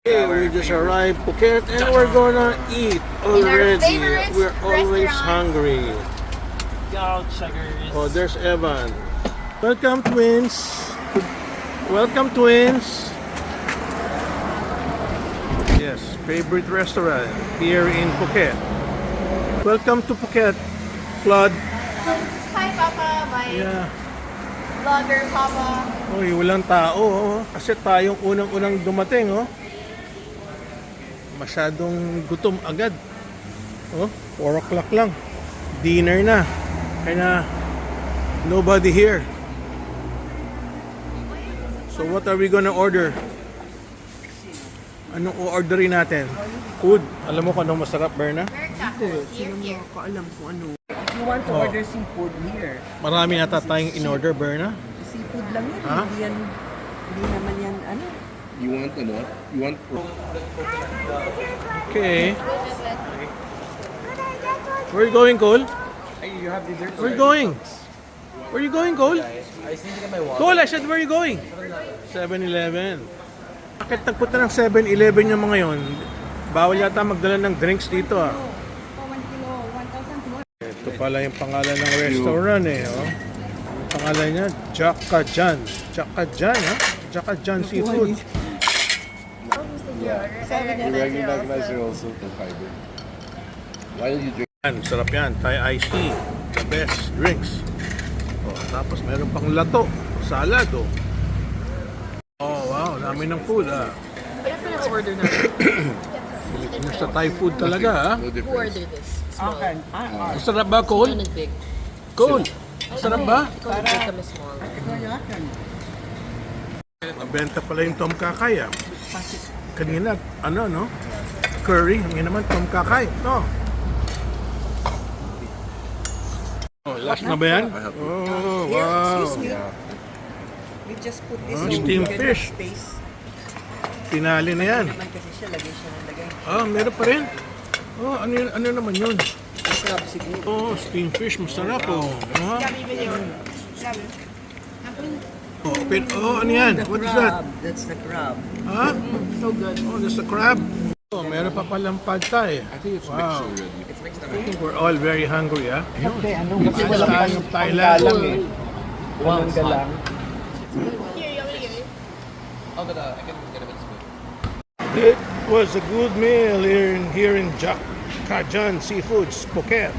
Hey, we just arrived Phuket and we're gonna eat already. favorite We're always restaurant. hungry. Go, suckers. Oh, there's Evan. Welcome, twins. Welcome, twins. Yes, favorite restaurant here in Phuket. Welcome to Phuket, Flood. Hi, Papa. My Yeah. vlogger, Papa. Uy, walang tao. Oh. Kasi tayong unang-unang dumating, oh. Masyadong gutom agad. Oh, 4 o'clock lang. Dinner na. Kaya nobody here. So what are we gonna order? Anong o-orderin natin? Food. Alam mo kung anong masarap, Berna? Here. Alam ko ano. If you want to Oh. order seafood here, Marami yata tayong in-order, Berna. seafood lang yan. Ha? Hindi naman yan ano. You want ano? You want Okay. Where are you going, Cole? You have dessert. Where are you going? Where are you going, Cole? I think I my wallet. Cole, I said, where are you going? 7-Eleven. Bakit nagpunta ng 7-Eleven yung mga yon? Bawal yata magdala ng drinks dito, ah. 1 kilo, 1,200. Ito pala yung pangalan ng restaurant, eh. Oh. Ang pangalan niya, Jakajan. Jakajan, ha? Jakajan Seafood. you recognize her also for fiber. While you drink Yan, sarap yan. Thai iced tea. The best drinks. Oh, tapos meron pang lato. Salad, oh. Oh, wow. Dami ng food, ah. order na. Yung sa Thai food talaga, ha? no difference. this? Okay. Masarap ba, Cole? big. Cole, masarap ba? Kami small. Mabenta pala yung Tom Kakay, ah. Kanina, ano, no? Curry. Ngayon naman, Tom Kakay. No. Oh, last na ba yan? Oh, wow. Excuse me. We just put this Oh, so steamed we get fish. space. Tinali na yan. Naman kasi siya, lagay siya ng lagay. Ah, meron pa rin. Oh, ano naman yun? Crab siguro. Oh, steamed fish. Masarap, oh. Ah. Oh, ano yan? What is that? Crab. That's the crab. Ha? So good. Oh, that's the crab. Oh, meron pa palang pad thai. I think it's Wow. mixed already. I think we're all very hungry, ah. Kasi Wala tayong Thailand. Walang galang. It was a good meal here in Jakajan Seafoods, Phuket.